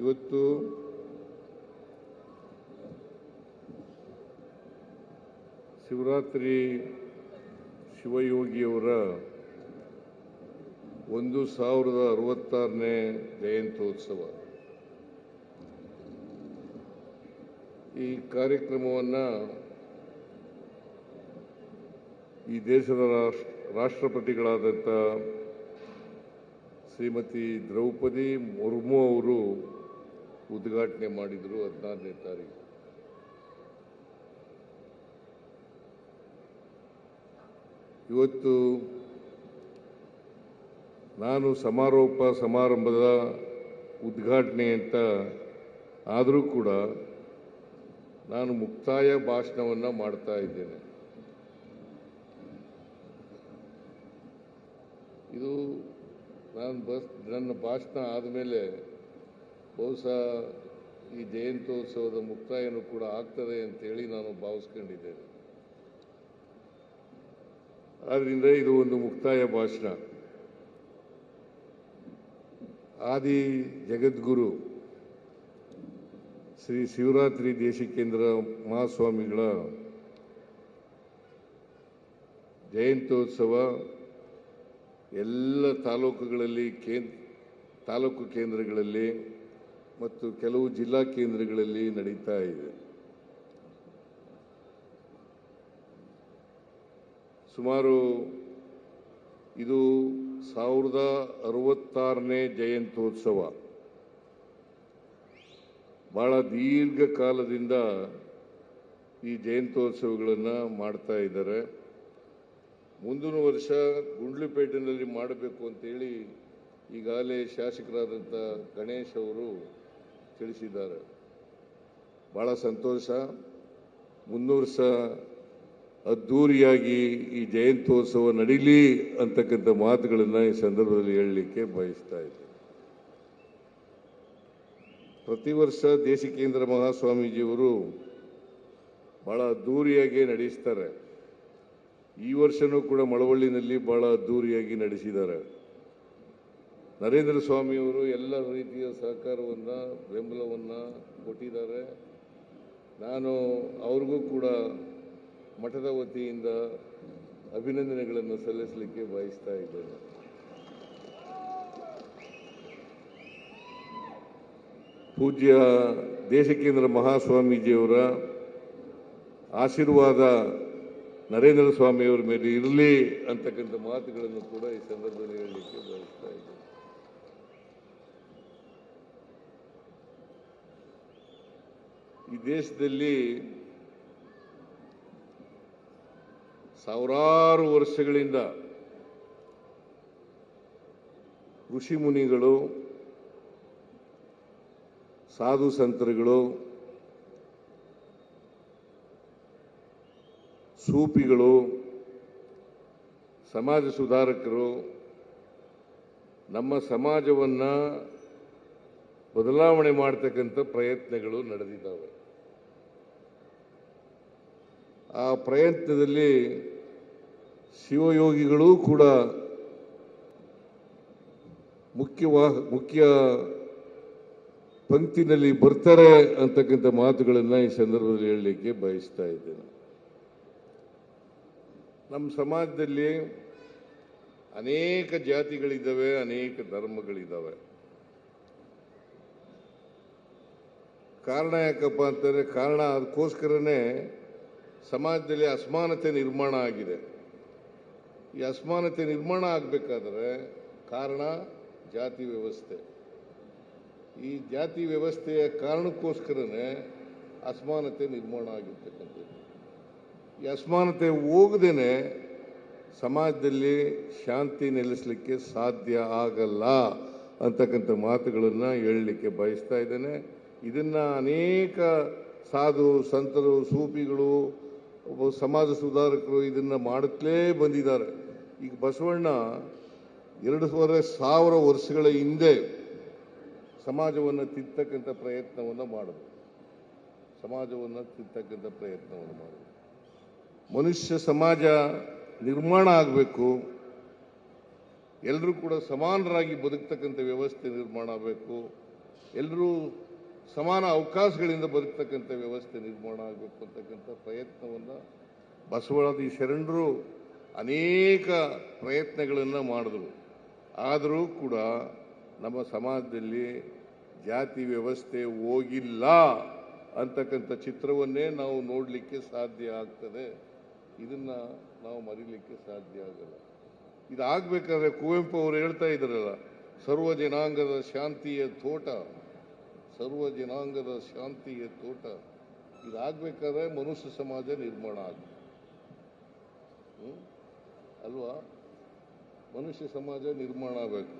ಇವತ್ತು ಶಿವರಾತ್ರಿ ಶಿವಯೋಗಿಯವರ 1066ನೇ ಜಯಂತ್ಯೋತ್ಸವ. ಈ ಕಾರ್ಯಕ್ರಮವನ್ನು ಈ ದೇಶದ ರಾಷ್ಟ್ರಪತಿಗಳಾದಂಥ ಶ್ರೀಮತಿ ದ್ರೌಪದಿ ಮುರ್ಮು ಅವರು ಉದ್ಘಾಟನೆ ಮಾಡಿದರು 16ನೇ ತಾರೀಕು. ಇವತ್ತು ನಾನು ಸಮಾರೋಪ ಸಮಾರಂಭದ ಉದ್ಘಾಟನೆ ಅಂತ ಆದರೂ ಕೂಡ ನಾನು ಮುಕ್ತಾಯ ಭಾಷಣವನ್ನು ಮಾಡ್ತಾ ಇದ್ದೇನೆ. ಇದು ನನ್ನ ಭಾಷಣ ಆದಮೇಲೆ ಬಹುಶಃ ಈ ಜಯಂತ್ಯೋತ್ಸವದ ಮುಕ್ತಾಯನೂ ಕೂಡ ಆಗ್ತದೆ ಅಂತೇಳಿ ನಾನು ಭಾವಿಸ್ಕೊಂಡಿದ್ದೇನೆ. ಆದ್ದರಿಂದ ಇದು ಒಂದು ಮುಕ್ತಾಯ ಭಾಷಣ. ಆದಿ ಜಗದ್ಗುರು ಶ್ರೀ ಶಿವರಾತ್ರಿ ದೇಶಿಕೇಂದ್ರ ಮಹಾಸ್ವಾಮಿಗಳ ಜಯಂತ್ಯೋತ್ಸವ ಎಲ್ಲ ತಾಲೂಕುಗಳಲ್ಲಿ ತಾಲೂಕು ಕೇಂದ್ರಗಳಲ್ಲಿ ಮತ್ತು ಕೆಲವು ಜಿಲ್ಲಾ ಕೇಂದ್ರಗಳಲ್ಲಿ ನಡೀತಾ ಇದೆ. ಸುಮಾರು ಇದು 1066ನೇ ಜಯಂತ್ಯೋತ್ಸವ. ಬಹಳ ದೀರ್ಘಕಾಲದಿಂದ ಈ ಜಯಂತ್ಯೋತ್ಸವಗಳನ್ನು ಮಾಡ್ತಾ ಇದ್ದಾರೆ. ಮುಂದಿನ ವರ್ಷ ಗುಂಡ್ಲುಪೇಟೆನಲ್ಲಿ ಮಾಡಬೇಕು ಅಂತೇಳಿ ಈಗಾಗಲೇ ಶಾಸಕರಾದಂಥ ಗಣೇಶ್ ಅವರು ತಿಳಿಸಿದ್ದಾರೆ. ಬಹಳ ಸಂತೋಷ. ಮುಂದಿನ ವರ್ಷ ಅದ್ಧೂರಿಯಾಗಿ ಈ ಜಯಂತ್ಯೋತ್ಸವ ನಡೀಲಿ ಅಂತಕ್ಕಂಥ ಮಾತುಗಳನ್ನು ಈ ಸಂದರ್ಭದಲ್ಲಿ ಹೇಳಲಿಕ್ಕೆ ಬಯಸ್ತಾ ಇದ್ದೆ. ಪ್ರತಿ ವರ್ಷ ದೇಶಿಕೇಂದ್ರ ಮಹಾಸ್ವಾಮೀಜಿಯವರು ಬಹಳ ಅದ್ಧೂರಿಯಾಗಿ ನಡೆಸ್ತಾರೆ. ಈ ವರ್ಷನೂ ಕೂಡ ಮಳವಳ್ಳಿನಲ್ಲಿ ಬಹಳ ಅದ್ಧೂರಿಯಾಗಿ ನಡೆಸಿದ್ದಾರೆ. ನರೇಂದ್ರ ಸ್ವಾಮಿಯವರು ಎಲ್ಲ ರೀತಿಯ ಸಹಕಾರವನ್ನು ಬೆಂಬಲವನ್ನು ಕೊಟ್ಟಿದ್ದಾರೆ. ನಾನು ಅವ್ರಿಗೂ ಕೂಡ ಮಠದ ವತಿಯಿಂದ ಅಭಿನಂದನೆಗಳನ್ನು ಸಲ್ಲಿಸಲಿಕ್ಕೆ ಬಯಸ್ತಾ ಇದ್ದೇನೆ. ಪೂಜ್ಯ ದೇಶಿಕೇಂದ್ರ ಮಹಾಸ್ವಾಮೀಜಿಯವರ ಆಶೀರ್ವಾದ ನರೇಂದ್ರ ಸ್ವಾಮಿಯವರ ಮೇಲೆ ಇರಲಿ ಅಂತಕ್ಕಂಥ ಮಾತುಗಳನ್ನು ಕೂಡ ಈ ಸಂದರ್ಭದಲ್ಲಿ ಹೇಳಲಿಕ್ಕೆ ಬಯಸ್ತಾ ಇದ್ದೇನೆ. ಈ ದೇಶದಲ್ಲಿ ಸಾವಿರಾರು ವರ್ಷಗಳಿಂದ ಋಷಿ ಮುನಿಗಳು, ಸಾಧು ಸಂತರುಗಳು, ಸೂಫಿಗಳು, ಸಮಾಜ ಸುಧಾರಕರು ನಮ್ಮ ಸಮಾಜವನ್ನು ಬದಲಾವಣೆ ಮಾಡತಕ್ಕಂಥ ಪ್ರಯತ್ನಗಳು ನಡೆದಿದ್ದಾವೆ. ಆ ಪ್ರಯತ್ನದಲ್ಲಿ ಶಿವಯೋಗಿಗಳು ಕೂಡ ಮುಖ್ಯ ಪಂಕ್ತಿನಲ್ಲಿ ಬರ್ತಾರೆ ಅಂತಕ್ಕಂಥ ಮಾತುಗಳನ್ನು ಈ ಸಂದರ್ಭದಲ್ಲಿ ಹೇಳಲಿಕ್ಕೆ ಬಯಸ್ತಾ ಇದ್ದೇನೆ. ನಮ್ಮ ಸಮಾಜದಲ್ಲಿ ಅನೇಕ ಜಾತಿಗಳಿದ್ದಾವೆ, ಅನೇಕ ಧರ್ಮಗಳಿದ್ದಾವೆ. ಕಾರಣ ಯಾಕಪ್ಪ ಅಂತಂದರೆ ಕಾರಣ ಅದಕ್ಕೋಸ್ಕರನೇ ಸಮಾಜದಲ್ಲಿ ಅಸಮಾನತೆ ನಿರ್ಮಾಣ ಆಗಿದೆ. ಈ ಅಸಮಾನತೆ ನಿರ್ಮಾಣ ಆಗಬೇಕಾದ್ರೆ ಕಾರಣ ಜಾತಿ ವ್ಯವಸ್ಥೆ. ಈ ಜಾತಿ ವ್ಯವಸ್ಥೆಯ ಕಾರಣಕ್ಕೋಸ್ಕರನೇ ಅಸಮಾನತೆ ನಿರ್ಮಾಣ ಆಗಿರ್ತಕ್ಕಂಥದ್ದು. ಈ ಅಸಮಾನತೆ ಹೋಗದೇನೆ ಸಮಾಜದಲ್ಲಿ ಶಾಂತಿ ನೆಲೆಸಲಿಕ್ಕೆ ಸಾಧ್ಯ ಆಗಲ್ಲ ಅಂತಕ್ಕಂಥ ಮಾತುಗಳನ್ನು ಹೇಳಲಿಕ್ಕೆ ಬಯಸ್ತಾ ಇದ್ದೇನೆ. ಇದನ್ನು ಅನೇಕ ಸಾಧು ಸಂತರು, ಸೂಫಿಗಳು, ಸಮಾಜ ಸುಧಾರಕರು ಇದನ್ನು ಮಾಡುತ್ತಲೇ ಬಂದಿದ್ದಾರೆ. ಈಗ ಬಸವಣ್ಣ 2,500 ವರ್ಷಗಳ ಹಿಂದೆ ಸಮಾಜವನ್ನು ತಿದ್ದತಕ್ಕಂಥ ಪ್ರಯತ್ನವನ್ನು ಮಾಡಿದ್ರು. ಮನುಷ್ಯ ಸಮಾಜ ನಿರ್ಮಾಣ ಆಗಬೇಕು, ಎಲ್ಲರೂ ಕೂಡ ಸಮಾನರಾಗಿ ಬದುಕ್ತಕ್ಕಂಥ ವ್ಯವಸ್ಥೆ ನಿರ್ಮಾಣ ಆಗಬೇಕು. ಎಲ್ಲರೂ ಸಮಾನ ಅವಕಾಶಗಳಿಂದ ಬದುಕ್ತಕ್ಕಂಥ ವ್ಯವಸ್ಥೆ ನಿರ್ಮಾಣ ಆಗಬೇಕು ಅಂತಕ್ಕಂಥ ಪ್ರಯತ್ನವನ್ನು ಬಸವರಾಜ ಶರಣರು ಅನೇಕ ಪ್ರಯತ್ನಗಳನ್ನು ಮಾಡಿದ್ರು. ಆದರೂ ಕೂಡ ನಮ್ಮ ಸಮಾಜದಲ್ಲಿ ಜಾತಿ ವ್ಯವಸ್ಥೆ ಹೋಗಿಲ್ಲ ಅಂತಕ್ಕಂಥ ಚಿತ್ರವನ್ನೇ ನಾವು ನೋಡಲಿಕ್ಕೆ ಸಾಧ್ಯ ಆಗ್ತದೆ. ಇದನ್ನ ನಾವು ಮರೀಲಿಕ್ಕೆ ಸಾಧ್ಯ ಆಗಲ್ಲ. ಇದಾಗಬೇಕಾದ್ರೆ ಕುವೆಂಪು ಅವರು ಹೇಳ್ತಾ ಇದ್ದಾರಲ್ಲ, ಸರ್ವ ಜನಾಂಗದ ಶಾಂತಿಯ ತೋಟ, ಸರ್ವ ಜನಾಂಗದ ಶಾಂತಿಯ ತೋಟ. ಇದಾಗಬೇಕಾದ್ರೆ ಮನುಷ್ಯ ಸಮಾಜ ನಿರ್ಮಾಣ ಆಗಬೇಕು ಅಲ್ವಾ? ಮನುಷ್ಯ ಸಮಾಜ ನಿರ್ಮಾಣ ಆಗಬೇಕು.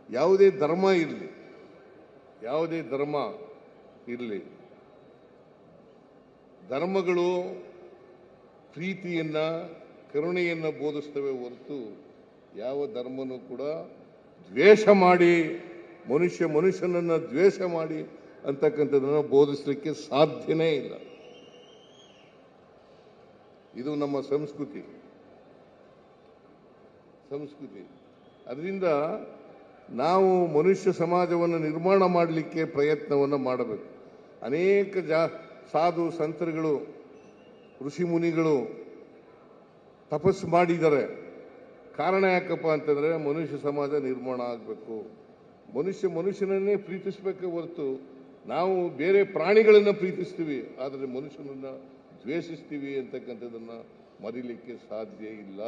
ಯಾವುದೇ ಧರ್ಮ ಇರಲಿ, ಯಾವುದೇ ಧರ್ಮ ಇರಲಿ, ಧರ್ಮಗಳು ಪ್ರೀತಿಯನ್ನ ಕರುಣೆಯನ್ನು ಬೋಧಿಸ್ತವೆ ಹೊರತು ಯಾವ ಧರ್ಮನೂ ಕೂಡ ದ್ವೇಷ ಮಾಡಿ ಮನುಷ್ಯನನ್ನ ದ್ವೇಷ ಮಾಡಿ ಅಂತಕ್ಕಂಥದ್ದನ್ನು ಬೋಧಿಸಲಿಕ್ಕೆ ಸಾಧ್ಯನೇ ಇಲ್ಲ. ಇದು ನಮ್ಮ ಸಂಸ್ಕೃತಿ. ಅದರಿಂದ ನಾವು ಮನುಷ್ಯ ಸಮಾಜವನ್ನು ನಿರ್ಮಾಣ ಮಾಡಲಿಕ್ಕೆ ಪ್ರಯತ್ನವನ್ನು ಮಾಡಬೇಕು. ಅನೇಕ ಸಾಧು ಸಂತರುಗಳು, ಋಷಿ ಮುನಿಗಳು ತಪಸ್ಸು ಮಾಡಿದ್ದಾರೆ. ಕಾರಣ ಯಾಕಪ್ಪ ಅಂತಂದ್ರೆ ಮನುಷ್ಯ ಸಮಾಜ ನಿರ್ಮಾಣ ಆಗಬೇಕು. ಮನುಷ್ಯನನ್ನೇ ಪ್ರೀತಿಸಬೇಕೆ ಹೊರತು ನಾವು ಬೇರೆ ಪ್ರಾಣಿಗಳನ್ನು ಪ್ರೀತಿಸ್ತೀವಿ, ಆದರೆ ಮನುಷ್ಯನನ್ನ ದ್ವೇಷಿಸ್ತೀವಿ ಅಂತಕ್ಕಂಥದ್ದನ್ನ ಮರೀಲಿಕ್ಕೆ ಸಾಧ್ಯ ಇಲ್ಲ.